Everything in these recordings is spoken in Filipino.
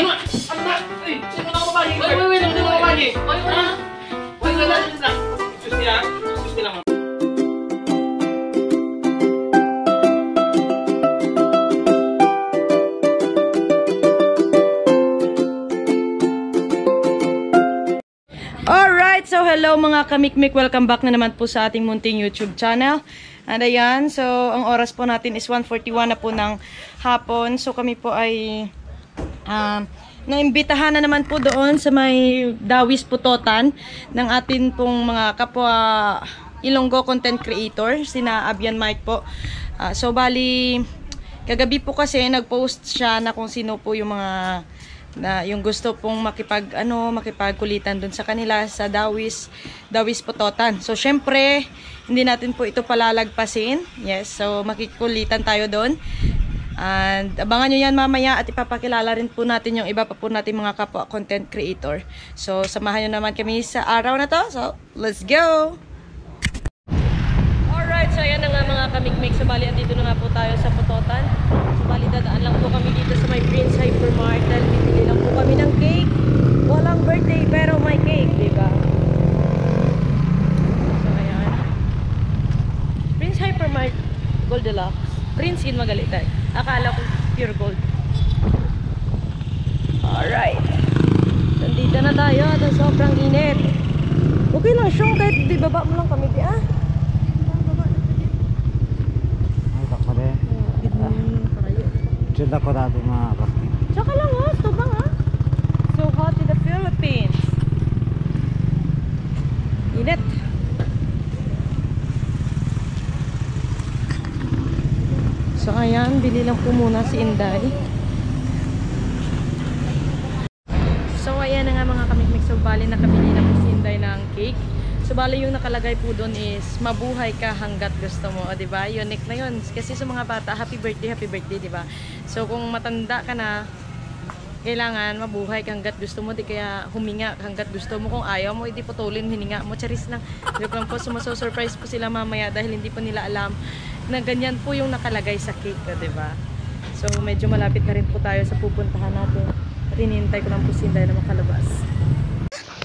Ano na? Ay, sino na ako babagi? Wait, sino na ako babagi? Wait, excuse me lang. Excuse me lang, ma'am. Alright, so hello mga kamikmik, welcome back na naman po sa ating munting YouTube channel. And ayan, so ang oras po natin is 1:41 na po ng hapon. So kami po ay naimbitahan na naman po doon sa may Dawis Putotan ng atin pong mga kapwa Ilonggo content creator, sina Abian Mike po. So bali, kagabi po kasi nag-post siya na kung sino po yung mga yung gusto pong makipagkulitan dun sa kanila sa Dawis Putotan. So syempre, hindi natin po ito palalagpasin. Yes, so makikulitan tayo doon. And abangan nyo yan mamaya at ipapakilala rin po natin yung iba pa po natin mga kapwa content creator. So samahan nyo naman kami sa araw na to. So let's go! Alright, so ayan na nga mga kamikmik. So bali, andito na nga po tayo sa Putotan. So bali, dadaan lang po kami dito sa may Prince Hypermart. Dahil bibili lang po kami ng cake. Walang birthday pero may cake, diba? So ayan. Prince Hypermart Gold Deluxe. Prince in Magalitan. Akala ko pure gold. Alright. Nandito na tayo at sobrang init. Okay lang siyong kahit di baba mo lang kami di ah. Sudah ko dati mga kapatid. Tsaka lang oh, stubang ah. So hot in the Philippines. Init. So ayan, bili lang po muna si Inday. So ayan na nga mga kamikmik. So bali nakabili na po si Inday ng cake. So bali yung nakalagay po doon is mabuhay ka hanggat gusto mo, o di ba? Unique na 'yun. Kasi sa mga bata, happy birthday, di ba? So kung matanda ka na, kailangan mabuhay ka hanggat gusto mo, di kaya huminga hanggat gusto mo. Kung ayaw mo, hindi putulin hininga mo. Charis lang. Joke lang po, surprise po sila mamaya dahil hindi po nila alam na ganyan po yung nakalagay sa cake, di ba? So medyo malapit na rin po tayo sa pupuntahan natin. At hinihintay ko lang po si Inday na makalabas.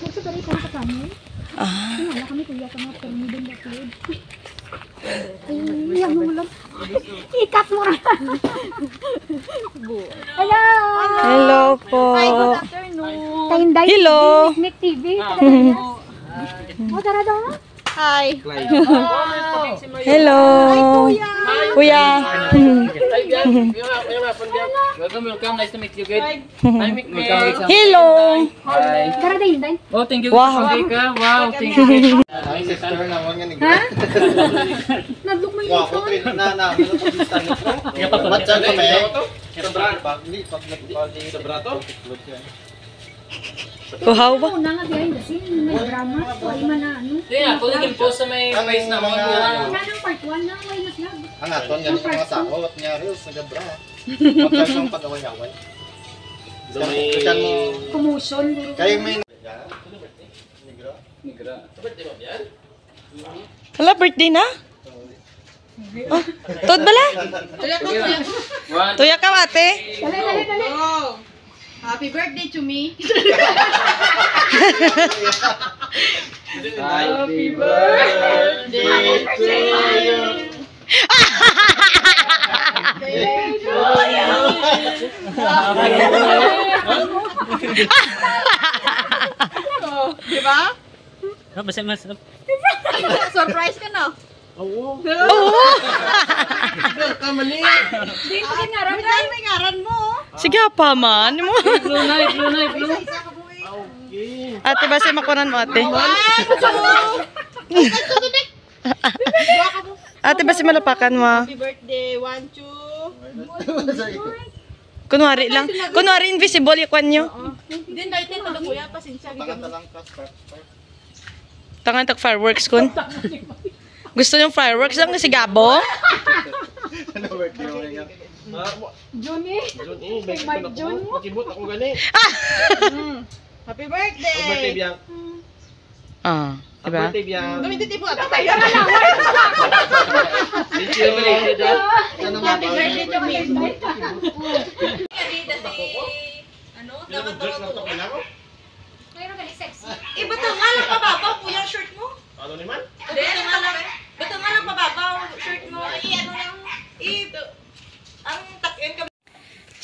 Magsabalitan sa kami. Wala kami kuya ka mga permidin na food. Ay, mo lang. Ikat mo rin. Hello! Hello po! Hi, good afternoon! Hello! Nick TV. O, tara daw na. Hi! Hello! Kuya! Welcome. Nice to meet you, good. Hello! Tara daw yun, Day. Oh, thank you. Wow. Wow, thank you. Ay, sister naman nga ni Ha? Nag-look mo yung phone. Matyan kami. Uhaw ba? Una nga behind the scene. May drama. Wala man na ano. Kaya, kung naging post sa may face na mga Wala nang part 1 na. Wala na siya. Ang aton yan sa mga sakot niya, Reels, nagabra. Matyan yung pag-away-away. Commotion. Kayo may... Hala, birthday na? Oh, tod bala? Tuya ka, ate? Dali. Happy birthday to me. Happy birthday to you. Di ba? Mas. Surprise ka na. Oo! Di ko kingaran. May ngaran mo. Sige pa man. Blue na. Ate, basi makunan mo, ate. Ate, basi malapakan mo. Happy birthday. 1, 2. Kunwari lang. Kunwari invisible yung kwan nyo. Hindi na ito na kuya. Pasensya. Tangan tag fireworks kun. Gusto yung fireworks lang kasi gabo? Johnny. Kay Mark John mo. Makibot ako gani. Happy birthday. Ah, diba? Dumiti po. Tayo na lang. Happy birthday to me. Ano? Dapat to kailangan mo? Mayroon ka ni sexy. Eh, ba't nga lang pababaw po yung shirt mo? Ano naman? Ba't nga lang pababaw shirt mo? Ano lang? Ang takin ka.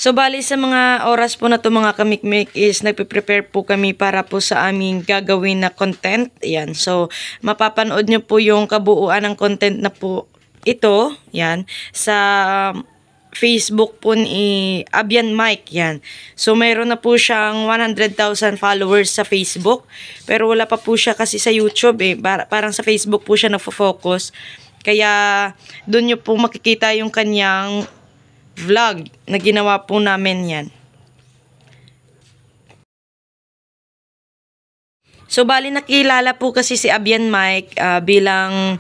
So, bali sa mga oras po na to mga kamikmik is nagpe-prepare po kami para po sa aming gagawin na content. Yan. So, mapapanood nyo po yung kabuuan ng content na po ito. Yan. Sa Facebook po ni Abian Mike. Yan. So, mayroon na po siyang 100,000 followers sa Facebook. Pero wala pa po siya kasi sa YouTube eh. Parang sa Facebook po siya nagfo-focus. Kaya, doon nyo po makikita yung kanyang vlog na ginawa po namin yan. So, bali nakilala po kasi si Abian Mike bilang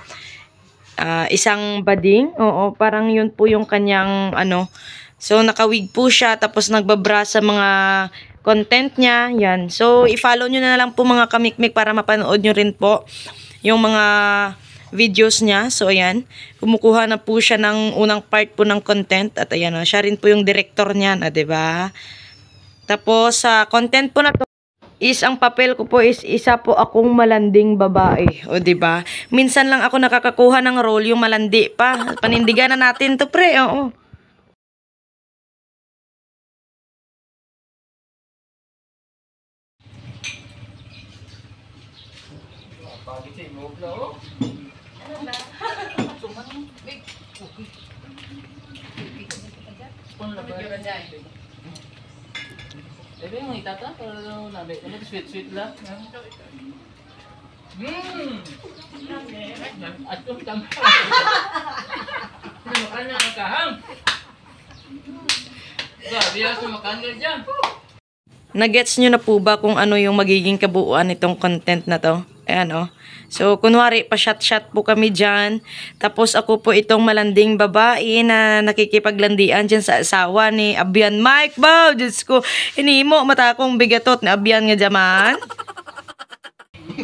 isang bading. Oo, parang yun po yung kanyang ano. So, nakawig po siya tapos nagbabra sa mga content niya. Yan. So, i-follow nyo na lang po mga kamikmik para mapanood nyo rin po yung mga videos niya. So, ayan. Kumukuha na po siya ng unang part po ng content. At ayan, siya rin po yung director niyan. Diba? Tapos, sa content po na to is, ang papel ko po is isa po akong malanding babae. O, diba? Minsan lang ako nakakakuha ng role yung malandi pa. Panindigan na natin to, pre. Oo. Ebe yung itata, pero nabi. Ano sweet lang. At yung tama. Makan na ang kahang. Grabe yan, makan na dyan. Nagets nyo na po ba kung ano yung magiging kabuuan nitong content na to? Ayan o. So, kunwari, pa-shot-shot po kami dyan. Tapos ako po itong malanding babae na nakikipaglandian dyan sa asawa ni Abian Mike. Wow, Diyos ko. Hinimo, mata akong bigatot ni Abian nga dyaman.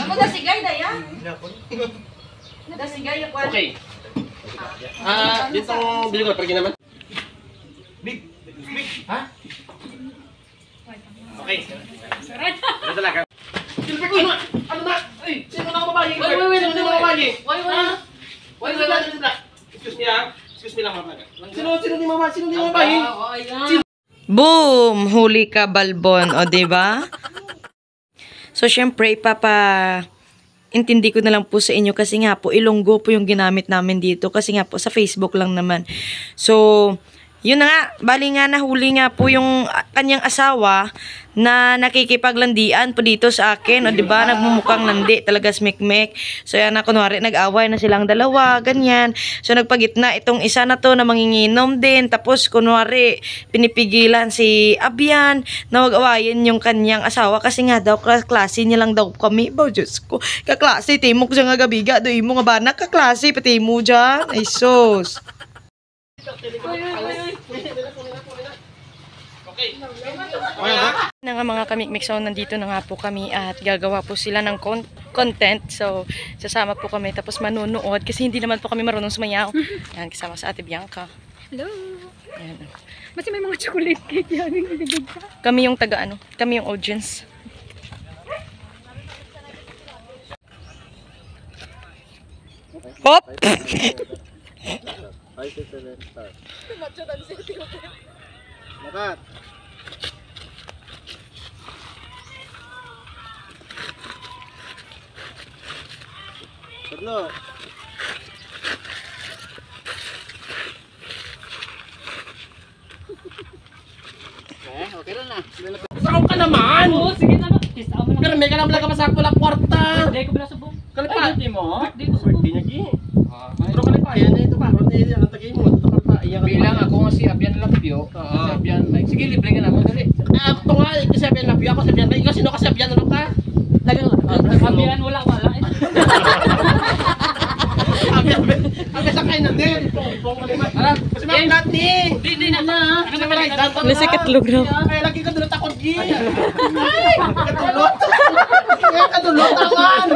Ako na sigay na yan. Nasigay ako. Okay. Dito bili ko pergi naman. Big. Ha? Okay. Dito lang. Silpi ko na. Ano na? Ay, sino na babae? Sino na babae? Wait, excuse me lang. Excuse me lang, mama. Sino ni mama? Sino ni babae? Boom! Huli ka, Balbon. O, diba? So, syempre, intindi ko na lang po sa inyo kasi nga po, Ilonggo po yung ginamit namin dito kasi nga po, sa Facebook lang naman. So, yun na nga, bali nga nahuli nga po yung kanyang asawa na nakikipaglandian po dito sa akin. O, diba? Nagmumukhang landi. Talaga smikmek. So, yan na, kunwari, nag-away na silang dalawa. Ganyan. So, nagpagitna itong isa na to na manginginom din. Tapos, kunwari, pinipigilan si Abian na wag-awayin yung kanyang asawa. Kasi nga daw, kaklase niya lang daw kami. Ba, Diyos ko. Kaklase, timok siya nga gabiga. Doy mo nga ba? Kaklase, pati mo dyan. Ay, sus. Na nga mga kamikmik, so nandito na nga po kami at gagawa po sila ng content. So, sasama po kami tapos manunood kasi hindi naman po kami marunong sumayaw. Yan, kasama sa Ate Bianca. Hello. Yan. Kasi may mga chocolate cake yan. Kami yung taga ano, kami yung audience. Hop! Makat. Perlo. Okay na. Saan ka naman? Oo, sige na. Pero may ka naman lang kapasak pala kwarta. Hindi ko pala subong. Kalipa. Ay, mo? Hindi ko subong. Hindi niya gi. Pero kalipa, yan ito pa. Ano tagay mo? Ito kalipa. Bilang ako nga si Abian Lapio. Si Abian Mike. Sige, libre ka na mo. Dali. Ako nga, si Abian Lapio. Ako si Abian Mike. Ikaw, sino ka si Abian? Ano ka? Abian, wala. Abian sa kain na din. Kasi mga lahat ni. Hindi na. Nasa katlog na. Ay, lagi ka dulot ako, G. Ay, kadulot. Kadulot naman.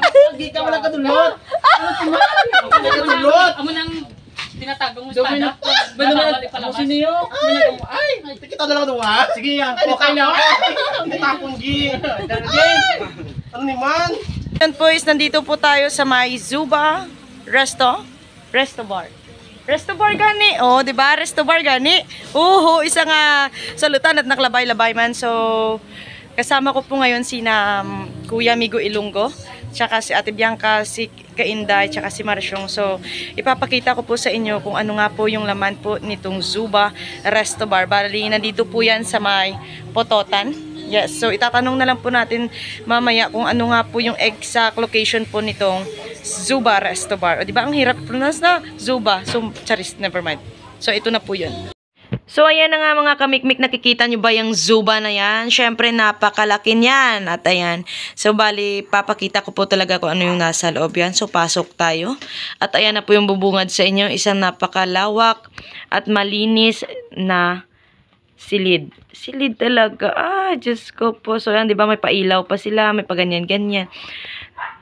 Lagi ka wala kadulot. Kadulot. Amo nang tinatagong mo espada. Sino yun? Ay, kita na lang doon. Sige yan. Okay na. Natapon, G. Ano naman? Yan po is nandito po tayo sa may Zuba Resto Bar. Resto bar gani. Oh, 'di ba? Resto bar gani. Isa nga salutan at naklabay-labay man. So kasama ko po ngayon sina Kuya Migo Ilonggo, tsaka si Ate Bianca, si Kainday, tsaka si Marsyong. So ipapakita ko po sa inyo kung ano nga po yung laman po nitong Zuba Resto Bar. Bali nandito po yan sa may Pototan. Yes, so itatanong na lang po natin mamaya kung ano nga po yung exact location po nitong Zuba Resto Bar. O diba ang hirap pronounce na? Zuba. So, charis, never mind. So, ito na po yun. So, ayan na nga mga kamikmik, nakikita nyo ba yung Zuba na yan? Syempre, napakalaki niyan. At ayan. So, bali, papakita ko po talaga kung ano yung nasa loob yan. So, pasok tayo. At ayan na po yung bubungad sa inyo. Isang napakalawak at malinis na silid. Silid talaga. Diyos ko po. So, yan, di ba, may pailaw pa sila. May paganyan-ganyan.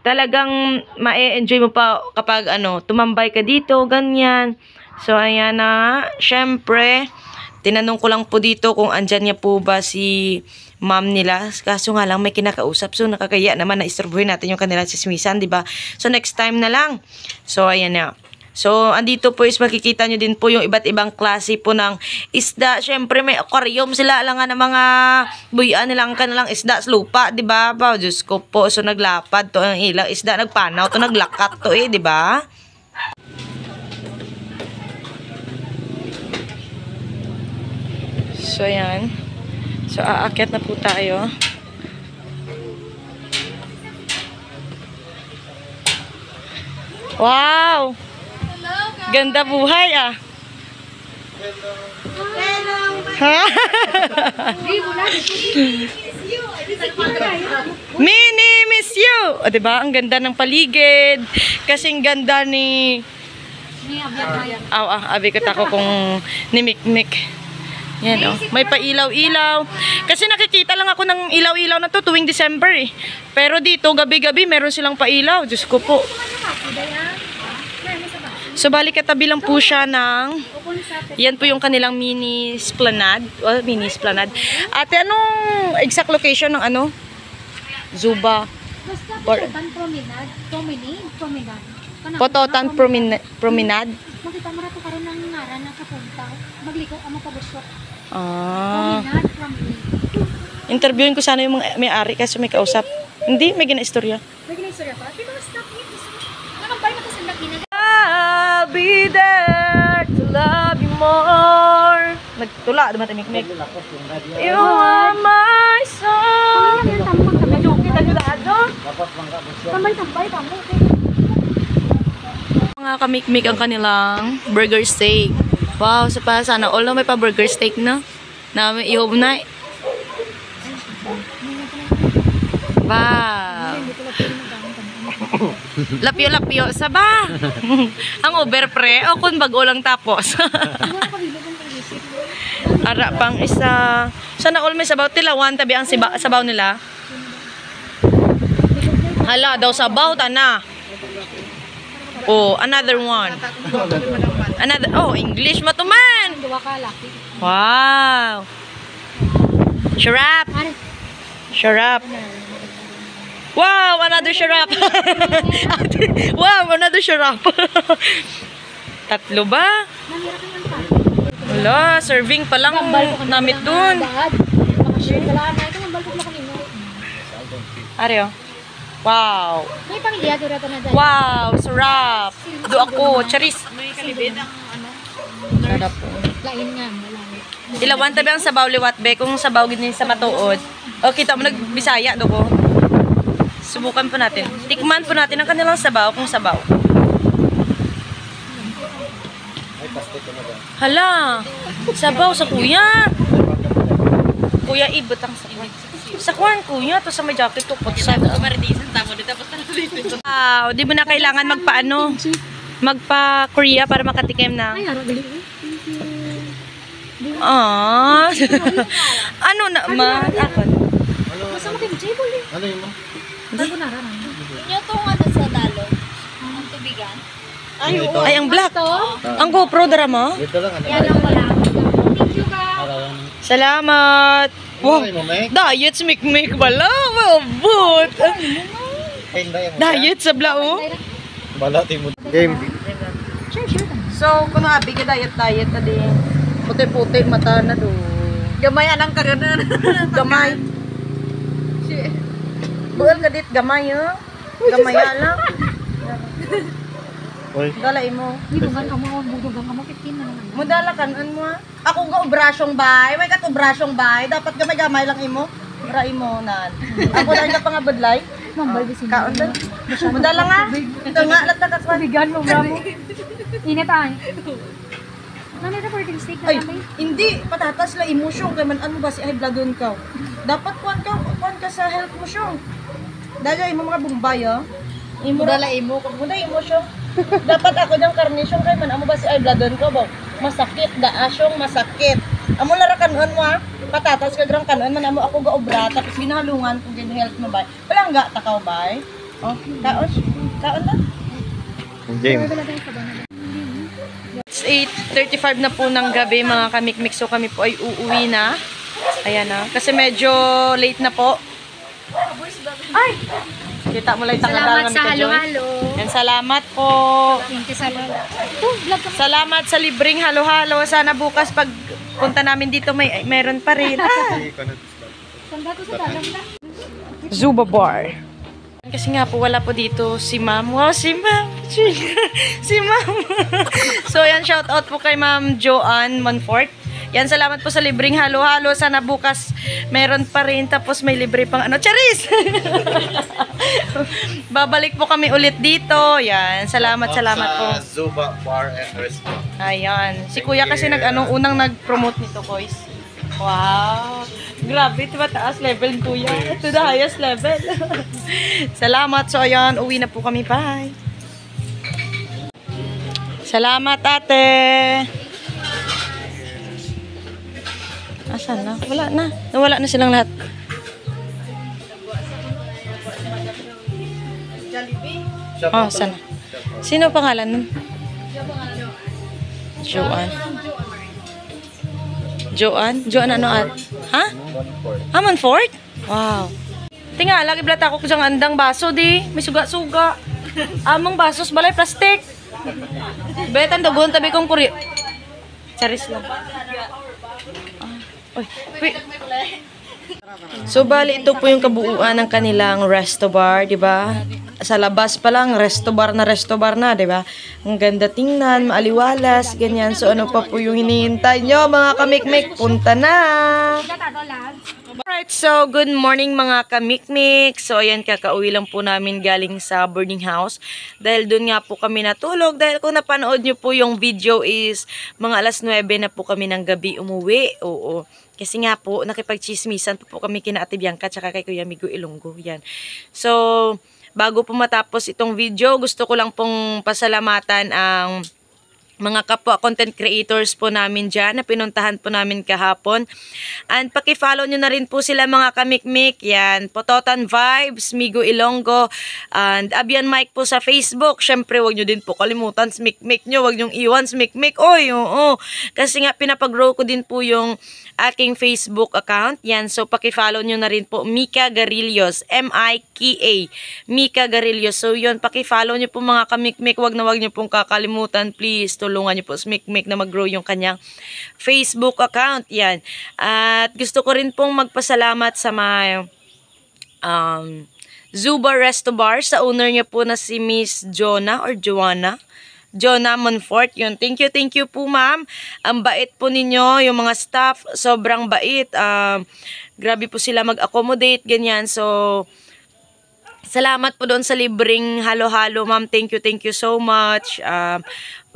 Talagang ma-enjoy mo pa kapag, tumambay ka dito, ganyan. So, ayan na. Syempre, tinanong ko lang po dito kung andyan niya po ba si ma'am nila. Kaso nga lang, may kinakausap. So, nakakaya naman na istorbohin natin yung kanilang sismisan, di ba? So, next time na lang. So, ayan na. So, andito po is makikita nyo din po yung iba't ibang klase po ng isda. Siyempre, may aquarium sila. Alangan ng mga buyan nilang kanilang isda sa lupa, di ba? Diyos ko po. So, naglapad to ang ilang isda. Nagpanaw to, naglakat to di ba? So, ayan. So, aakyat na po tayo. Wow! Ganda buhay Mini miss you. O diba? Ang ganda ng paligid. Kasing ganda ni abi ko tako kung ni Mikmik. Yan may pailaw-ilaw. Kasi nakikita lang ako ng ilaw-ilaw na to tuwing December Pero dito gabi-gabi meron silang pailaw. Diyos ko po. So, bali katabi lang po siya ng, yan po yung kanilang mini esplanade. Mini esplanade. Ate, anong exact location ng Zuba? Pototan Promenade. Promenade? Makita mo na ito karoon ng ngaran na kapunta. Magliko ang mapabusok. Promenade. Interviewin ko sana yung mga may-ari kasi may kausap. Hindi, may gina-istorya. May gina-istorya pa? Pero stop it. Nakambay na kasi laki na. I'll be there to love you more. Nagtula, diba Mikmik? You are my soul. Tambay, tamo. Mga kamikmik ang kanilang burger steak. Wow, sana all na may pa burger steak na. Namin ihob na. Wow. Lapyo-lapyo sa ba? Ang overpre o kung bago lang tapos. Ara pang isa. Sana all may sabaw tilawan tabi ang sabaw nila. Hala daw sabaw tana. Another one. English matuman. Wow. Sharap. Wow, another sharap. Wow, another sharap. Tatlo ba? Wala, serving pa lang namit dun. Areo. Wow. Wow, sarap. Do ako, charis. Sarap po. Ilawan tabi ang sabaw liwat be kung sabaw gini sa matuod. O kita mo nagbisaya do ko. Subukan po natin. Tikman po natin ang kanilang sabaw kung sabaw. Hala, sabaw sa kuya. Kuya ibot ang sabaw. Sa kuwan kuya, to sa may jacket to pot sa. Wow, di mo na kailangan magpa-Korea para makatikim na. Ano naman? Masama kayo, Jable eh. Ano yun mo? Bago nararamdaman. Inyo itong sa dalo. Ang tubigan. Ay, ang black. Ang GoPro dara mo? Dito lang, ano? Yan lang pala. Thank you ka. Salamat. Wow. Diet sa mikmik wala. Mabot. Diet sa blao. Balati mo. Game. Sure. So, kuno abi ka diet adi. Puti-puti mata na do. Gamay anang kaganan. Gamay. Bual ka dit gamay ha. Gamay lang. Oy. Dalay mo. Budugan ka mo, 15 na lang. Mudala kanon mo ha. Ako ga obrasyong bay. May kat obrasyong bay. Dapat gamay-gamay lang imo. Ra imo nan. Ako lang ka pangabudlay. Mambal bisin. Kaon din. Mudala nga. Ito nga lata ka sa Bigan mo, bravo. Init ay. Nanay na 14 steak na Ay, kami. hindi patatas la emosyon kay man ano ba si high blood on ka. Dapat kuan ka sa health mo syong. Dala imo mga bumbay ha. Imo dala imo kung muna emosyon. Dapat ako dang karnisyon kay man amo ba si high blood on ka ba? Masakit daasyong masakit. Amo lara kanon mo ha. Patatas ka grang kanon man amo ako ga obra tapos ginahalungan kung gin health mo ba. Wala nga takaw ba? Oh, kaon na. Game. It's 8:35 na po ng gabi mga kamikmik. So kami po ay uuwi na. Ayan na. Kasi medyo late na po. Ay! Kita mo lang Salamat sa halo-halo. Yan, salamat po. Thank you sa vlog ka. Salamat sa libreng halo-halo. Sana bukas pag punta namin dito meron pa rin. Sanda ko sa dalam na. Zuba Bar. Kasi nga po wala po dito si Ma'am. Wow, si Ma'am. Si Ma'am. So yan, shout out po kay Ma'am Joanne Monfort. Yan, salamat po sa libreng halo-halo. Sana bukas meron pa rin. Tapos may libre pang ano. Charis! Babalik po kami ulit dito. Yan, salamat po. Sa Zuba Bar and Restaurant. Ayan. Si Kuya kasi unang nag-promote nito, boys. Wow! Grabe, diba taas level ni Kuya? To the highest level. Salamat. So, ayan, uwi na po kami. Bye! Salamat, ate! Asan na? Wala na. Nawala na silang lahat. Oh, sana. Sino pangalan nun? Joanne. Joanne ano at? Ha? Monfort? Wow. Tinga, lagi blat ako kusang andang baso di. May suga-suga. Among basos balay plastic. Betan dogon tabi kong kuri. Charis lang. Oy, so bali ito po yung kabuuan ng kanilang resto bar, 'di ba? Sa labas pa lang resto bar na, 'di ba? Ang ganda tingnan, maaliwalas, ganyan. So ano pa po yung hinihintay nyo, mga kamikmik? Punta na. Alright, so good morning mga kamikmik. So ayan, kakauwi lang po namin galing sa boarding house. Dahil doon nga po kami natulog. Dahil kung napanood nyo po yung video is mga alas 9 na po kami ng gabi umuwi. Oo. Kasi nga po, nakipag-chismisan po kami kina Ate Bianca tsaka kay Kuya Migo Ilonggo. Yan. So, bago po matapos itong video, gusto ko lang pong pasalamatan ang mga kapwa content creators po namin dyan na pinuntahan po namin kahapon. And paki-follow nyo na rin po sila mga kamikmik. Yan, Pototan Vibes, Migo Ilonggo, and Abian Mike po sa Facebook. Syempre, wag nyo din po kalimutan smikmik nyo. Wag nyong iwan smikmik. Oy, oo. Kasi nga, pinapag-grow ko din po yung aking Facebook account. Yan, so paki-follow nyo na rin po Mika Garillos, M-I-K-A, Mika Garillos. So yun, paki-follow nyo po mga kamikmik. Wag nyo pong kakalimutan, please. Tulungan niyo po smikmik na mag-grow yung kanyang Facebook account. Yan. At gusto ko rin pong magpasalamat sa mga Zuba Resto Bar, sa owner niya po na si Miss Joanna Monfort. Yun. Thank you po ma'am. Ang bait po ninyo, yung mga staff, sobrang bait. Grabe po sila mag-accommodate, ganyan. So, salamat po doon sa libreng halo-halo, ma'am. Thank you so much.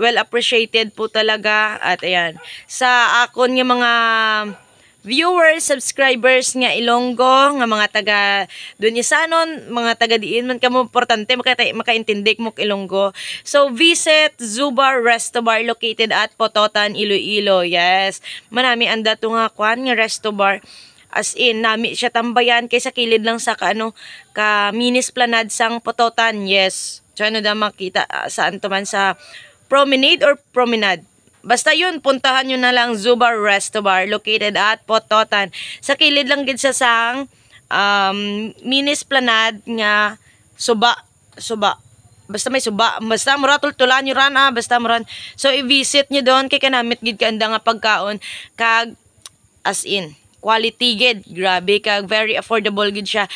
Well appreciated po talaga. At ayan, sa akon nga mga viewers, subscribers nga Ilonggo, nga mga taga doon isanon, mga taga diin man kamo importante makaintindi mo Ilonggo. So visit Zuba Resto Bar located at Pototan, Iloilo. Yes. Manami anda to nga kwan nga resto bar. As in, nami siya tambayan kaysa kilid lang sa ka mini esplanade sang Pototan. Yes. So, ano daw makita, saan to man sa Promenade or Promenade. Basta yun, puntahan nyo na lang Zubar Resto Bar, located at Pototan. Sa kilid lang gid sa sang mini esplanade nga suba. Basta may suba. Basta mura tultulan nyo ran basta muran. So, i-visit nyo doon kay kanamit gid kaanda nga pagkaon. Kag, as in, quality gid. Grabe, kag very affordable gid siya.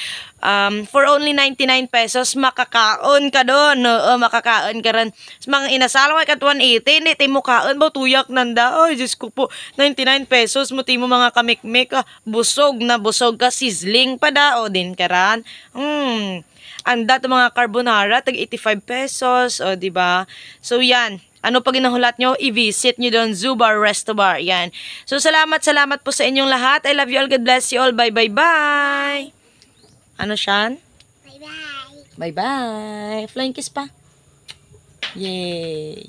For only 99 pesos, makakaon ka doon. Oo, makakaon ka rin. Mga inasalaw ay kat 180, hindi tayo kaon ba tuyak nanda. Ay, Diyos ko po, 99 pesos mo timo mga kamikmik. Busog na busog ka, sizzling pa da. O, din ka ran. Anda to mga carbonara, tag 85 pesos. O, diba? So, yan. Ano pa ginahulat nyo? I-visit nyo doon, Zubar Resto Bar. Yan. So, salamat po sa inyong lahat. I love you all. God bless you all. Bye, bye, bye. Ano, Sean? Bye-bye. Bye-bye. Flying kiss pa. Yay.